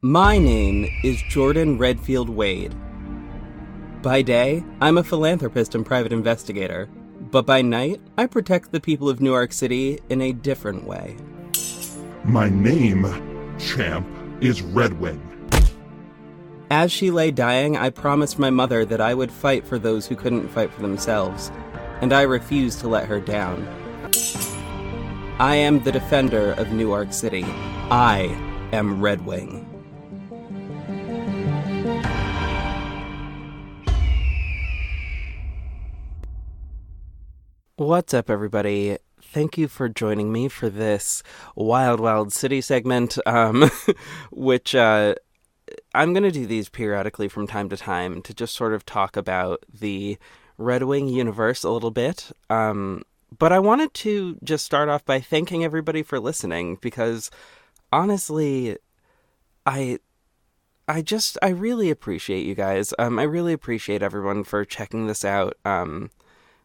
My name is Jordan Redfield Wade. By day, I'm a philanthropist and private investigator, but by night, I protect the people of New York City in a different way. My name, champ, is RedWing. As she lay dying, I promised my mother that I would fight for those who couldn't fight for themselves, and I refused to let her down. I am the defender of New York City. I am RedWing. What's up, everybody? Thank you for joining me for this Wild Wild City segment, which I'm going to do these periodically from time to time to just sort of talk about the RedWing universe a little bit. But I wanted to just start off by thanking everybody for listening, because honestly, I really appreciate you guys. I really appreciate everyone for checking this out.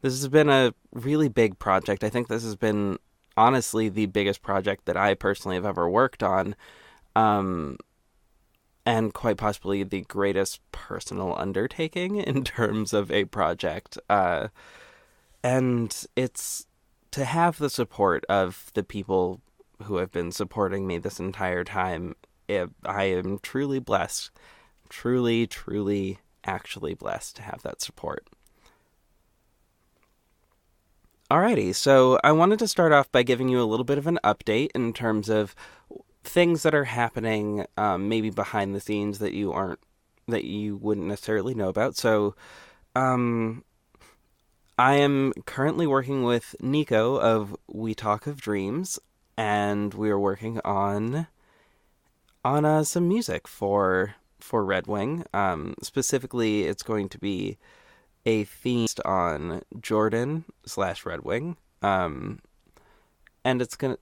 This has been a really big project. I think this has been, honestly, the biggest project that I personally have ever worked on, and quite possibly the greatest personal undertaking in terms of a project. And it's to have the support of the people who have been supporting me this entire time. I am truly blessed, truly, actually blessed to have that support. Alrighty, so I wanted to start off by giving you a little bit of an update in terms of things that are happening, maybe behind the scenes that you wouldn't necessarily know about. So, I am currently working with Nico of We Talk of Dreams, and we are working on some music for RedWing. Specifically, it's going to be a theme on Jordan/RedWing, and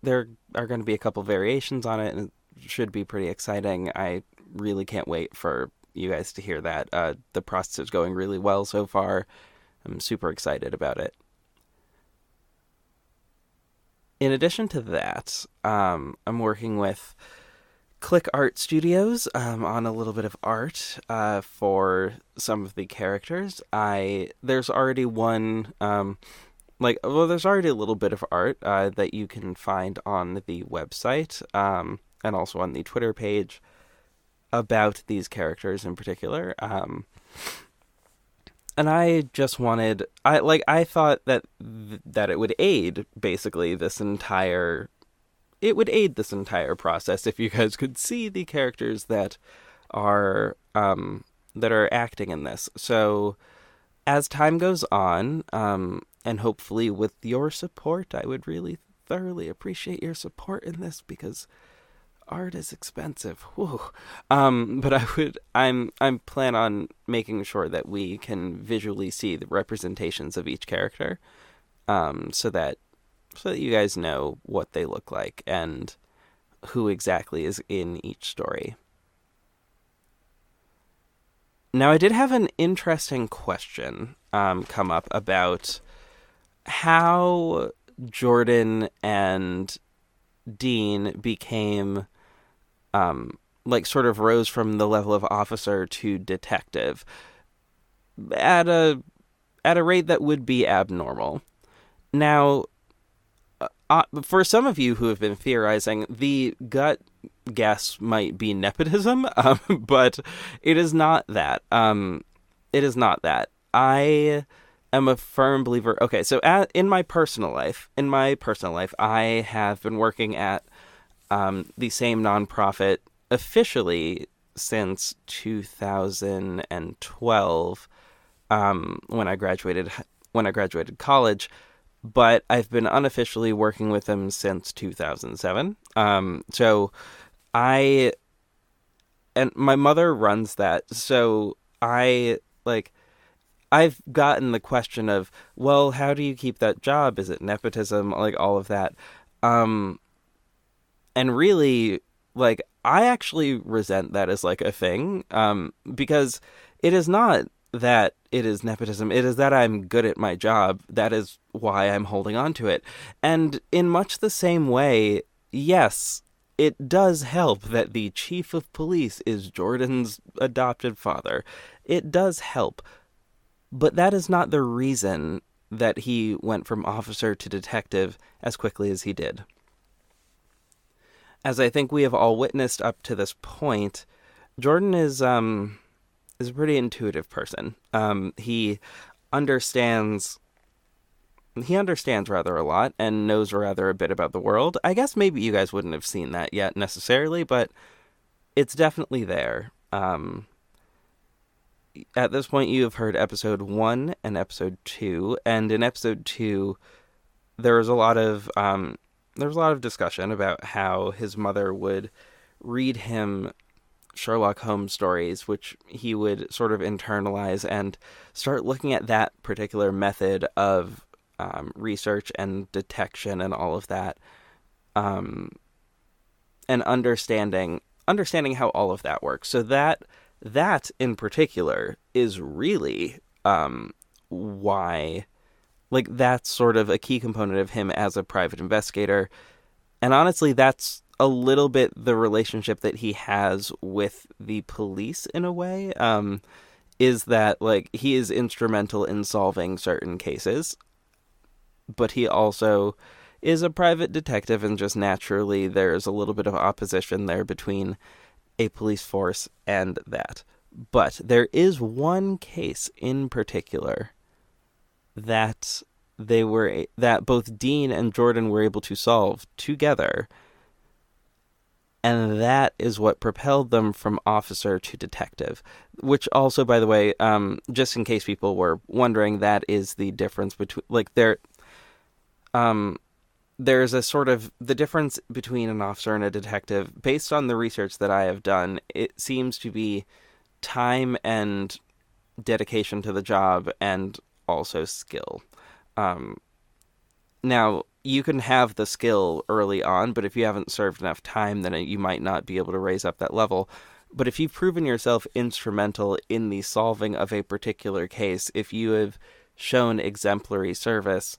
there are gonna be a couple variations on it, and it should be pretty exciting. I really can't wait for you guys to hear that. The process is going really well so far. I'm super excited about it. In addition to that, I'm working with Click Art Studios on a little bit of art for some of the characters. There's already one, there's already a little bit of art that you can find on the website and also on the Twitter page about these characters in particular. And I just wanted, I thought that it would aid basically this entire process if you guys could see the characters that are acting in this. So as time goes on, and hopefully with your support, I would really thoroughly appreciate your support in this, because art is expensive. Whew. But I'm plan on making sure that we can visually see the representations of each character, so that you guys know what they look like and who exactly is in each story. Now, I did have an interesting question come up about how Jordan and Dean became, sort of rose from the level of officer to detective at a rate that would be abnormal. Now, for some of you who have been theorizing, the gut guess might be nepotism, but it is not that. It is not that. I am a firm believer. Okay, so in my personal life, I have been working at the same nonprofit officially since 2012, when I graduated college. But I've been unofficially working with them since 2007. So and my mother runs that. So I've gotten the question of, well, how do you keep that job? Is it nepotism? All of that. And really, I actually resent that as a thing. Because it is not that it is nepotism. It is that I'm good at my job. That is why I'm holding on to it. And in much the same way, yes, it does help that the chief of police is Jordan's adopted father. It does help, but that is not the reason that he went from officer to detective as quickly as he did. As I think we have all witnessed up to this point, Jordan is a pretty intuitive person. He understands rather a lot and knows rather a bit about the world. I guess maybe you guys wouldn't have seen that yet necessarily, but it's definitely there. At this point, you have heard episode 1 and episode 2, and in episode 2, there was a lot of discussion about how his mother would read him Sherlock Holmes stories, which he would sort of internalize and start looking at that particular method of research and detection and all of that, and understanding how all of that works. So that in particular is really why, like, that's sort of a key component of him as a private investigator. And honestly, that's a little bit the relationship that he has with the police in a way, is that, like, he is instrumental in solving certain cases, but he also is a private detective, and just naturally there's a little bit of opposition there between a police force and that. But there is one case in particular that both Dean and Jordan were able to solve together, and that is what propelled them from officer to detective. Which also, by the way, just in case people were wondering, that is the difference between, like, there's a sort of the difference between an officer and a detective. Based on the research that I have done, it seems to be time and dedication to the job, and also skill. Now, you can have the skill early on, but if you haven't served enough time, then you might not be able to raise up that level. But if you've proven yourself instrumental in the solving of a particular case, if you have shown exemplary service,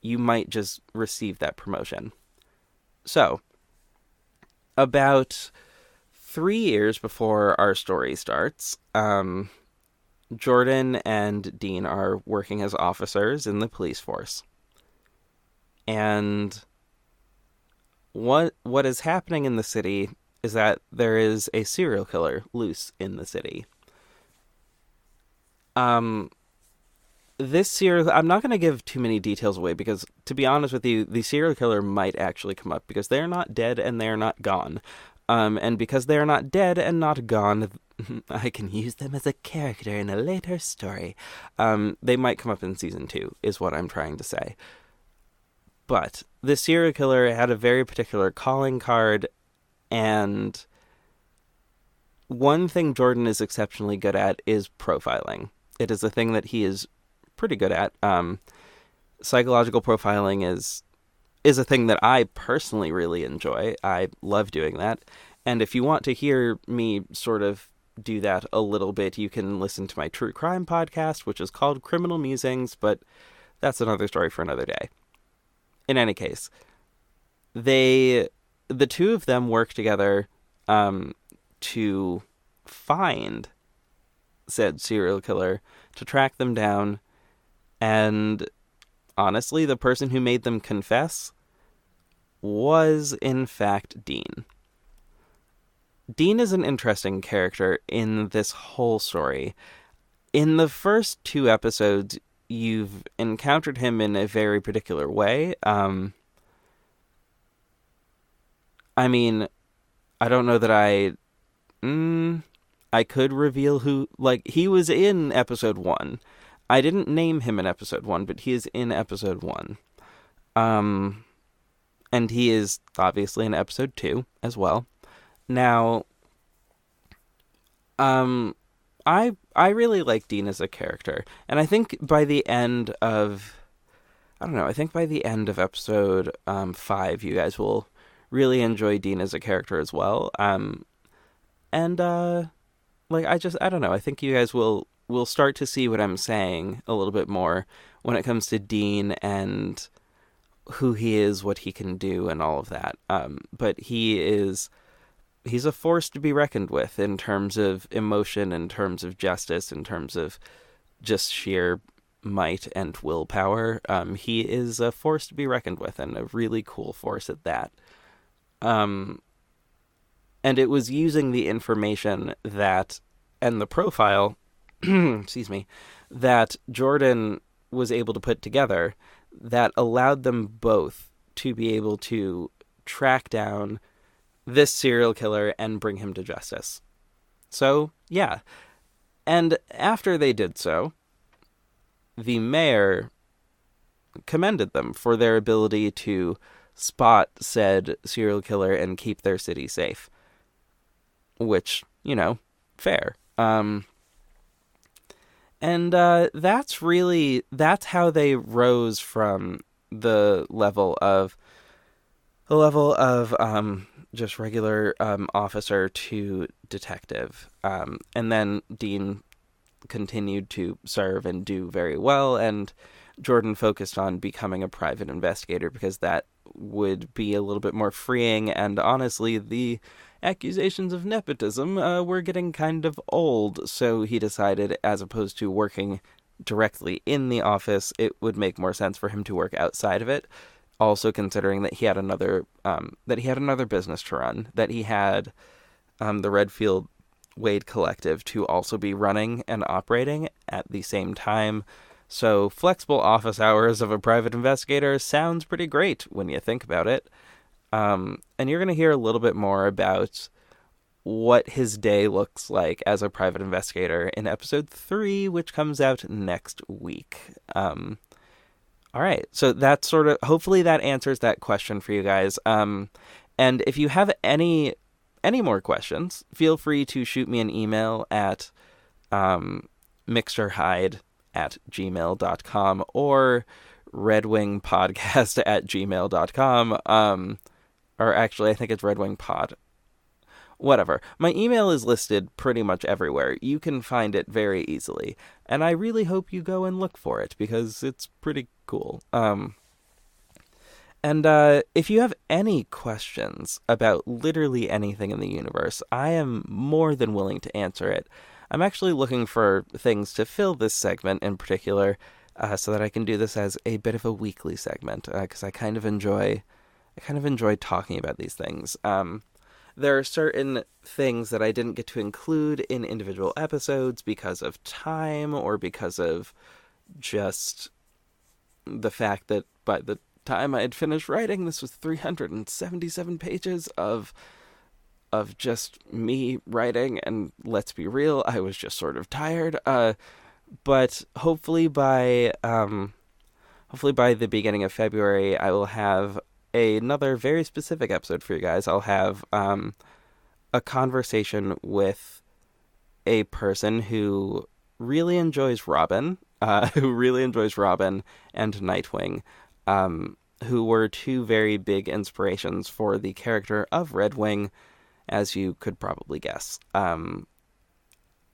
you might just receive that promotion. So, about 3 years before our story starts, Jordan and Dean are working as officers in the police force. And what is happening in the city is that there is a serial killer loose in the city. I'm not going to give too many details away, because, to be honest with you, the serial killer might actually come up, because they're not dead and they're not gone. And because they're not dead and not gone, I can use them as a character in a later story. They might come up in season 2, is what I'm trying to say. But the serial killer had a very particular calling card, and one thing Jordan is exceptionally good at is profiling. It is a thing that he is pretty good at. Psychological profiling is a thing that I personally really enjoy. I love doing that. And if you want to hear me sort of do that a little bit, you can listen to my true crime podcast, which is called Criminal Musings, but that's another story for another day. In any case, the two of them work together to find said serial killer, to track them down, and honestly, the person who made them confess was, in fact, Dean. Dean is an interesting character in this whole story. In the first 2 episodes, you've encountered him in a very particular way. I mean, I don't know that I could reveal who, like, he was in episode 1. I didn't name him in episode 1, but he is in episode 1. And he is obviously in episode 2 as well. Now, I really like Dean as a character, and I think by the end of, episode 5, you guys will really enjoy Dean as a character as well. I don't know, I think you guys will start to see what I'm saying a little bit more when it comes to Dean and who he is, what he can do, and all of that. But he's a force to be reckoned with in terms of emotion, in terms of justice, in terms of just sheer might and willpower. He is a force to be reckoned with, and a really cool force at that. And it was using the information and the profile, excuse me, that Jordan was able to put together that allowed them both to be able to track down this serial killer and bring him to justice. So, yeah. And after they did so, the mayor commended them for their ability to spot said serial killer and keep their city safe. Which, fair. And that's how they rose from the level of just regular officer to detective. And then Dean continued to serve and do very well, and Jordan focused on becoming a private investigator because that would be a little bit more freeing, and honestly, the accusations of nepotism were getting kind of old, so he decided, as opposed to working directly in the office, it would make more sense for him to work outside of it, also considering that he had another business to run, that he had the Redfield Wade Collective to also be running and operating at the same time. So flexible office hours of a private investigator sounds pretty great when you think about it. And you're going to hear a little bit more about what his day looks like as a private investigator in episode 3, which comes out next week. All right, so that's hopefully that answers that question for you guys. And if you have any more questions, feel free to shoot me an email at mixturehide@gmail.com or redwingpodcast@gmail.com. Or actually, I think it's redwingpod. Whatever. My email is listed pretty much everywhere. You can find it very easily. And I really hope you go and look for it, because it's pretty cool. And if you have any questions about literally anything in the universe, I am more than willing to answer it. I'm actually looking for things to fill this segment in particular, so that I can do this as a bit of a weekly segment, because I kind of enjoy talking about these things. There are certain things that I didn't get to include in individual episodes because of time, or because of just the fact that by the time I had finished writing, this was 377 pages of just me writing, and let's be real, I was just sort of tired. But hopefully by the beginning of February, I will have another very specific episode for you guys. I'll have a conversation with a person who really enjoys Robin, and Nightwing, who were two very big inspirations for the character of RedWing, as you could probably guess.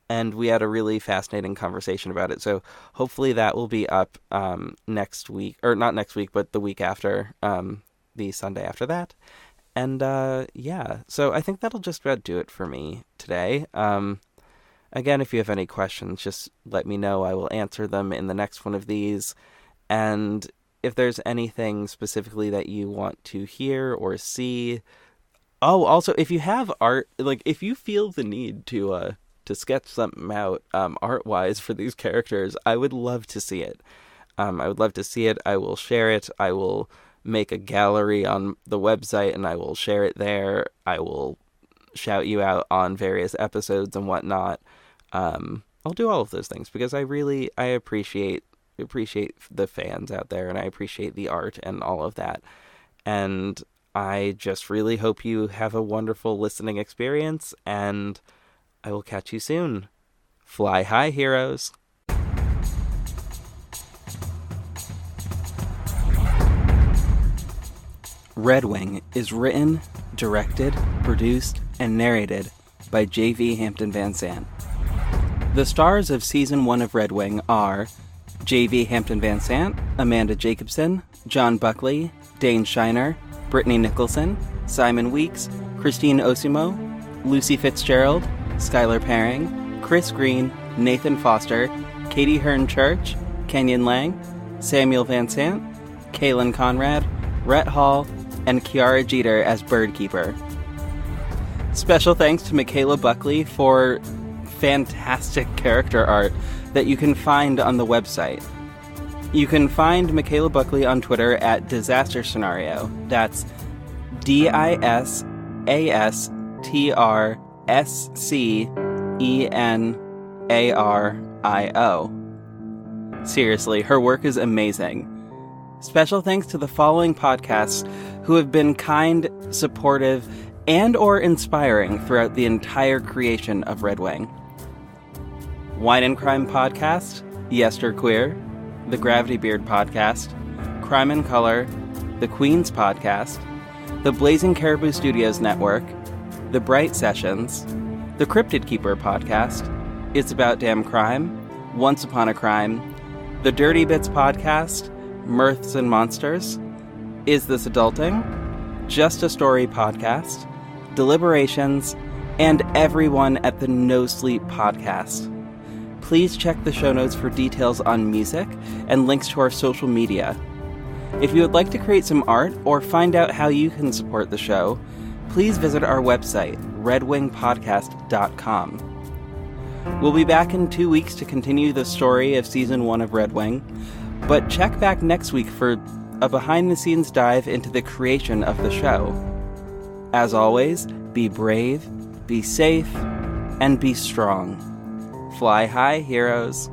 And we had a really fascinating conversation about it. So hopefully that will be up next week, or not next week, but the week after, the Sunday after that. And yeah, so I think that'll just about do it for me today. Again, if you have any questions, just let me know. I will answer them in the next one of these. And if there's anything specifically that you want to hear or see. Oh, also, if you have art, like if you feel the need to sketch something out art-wise for these characters, I would love to see it. I would love to see it. I will share it. I will make a gallery on the website and I will share it there. I will shout you out on various episodes and whatnot. I'll do all of those things because I appreciate the fans out there, and I appreciate the art and all of that. And I just really hope you have a wonderful listening experience, and I will catch you soon. Fly high, heroes. RedWing is written, directed, produced, and narrated by J.V. Hampton Van Sant. The stars of Season 1 of RedWing are J.V. Hampton Van Sant, Amanda Jacobson, John Buckley, Dane Shiner, Brittany Nicholson, Simon Weeks, Christine Osimo, Lucy Fitzgerald, Skylar Paring, Chris Green, Nathan Foster, Katie Hearn Church, Kenyon Lang, Samuel Van Sant, Kaylin Conrad, Rhett Hall, and Kiara Jeter as Birdkeeper. Special thanks to Michaela Buckley for fantastic character art that you can find on the website. You can find Michaela Buckley on Twitter at Disaster Scenario. That's DISASTRSCENARIO. Seriously, her work is amazing. Special thanks to the following podcasts who have been kind, supportive, and or inspiring throughout the entire creation of RedWing. Wine and Crime Podcast, Yester Queer, The Gravity Beard Podcast, Crime and Color, The Queen's Podcast, The Blazing Caribou Studios Network, The Bright Sessions, The Cryptid Keeper Podcast, It's About Damn Crime, Once Upon a Crime, The Dirty Bits Podcast, Mirths and Monsters, Is This Adulting?, Just a Story Podcast, Deliberations, and everyone at the No Sleep Podcast. Please check the show notes for details on music and links to our social media. If you would like to create some art or find out how you can support the show, please visit our website, redwingpodcast.com. We'll be back in 2 weeks to continue the story of Season 1 of RedWing, but check back next week for a behind-the-scenes dive into the creation of the show. As always, be brave, be safe, and be strong. Fly high, heroes.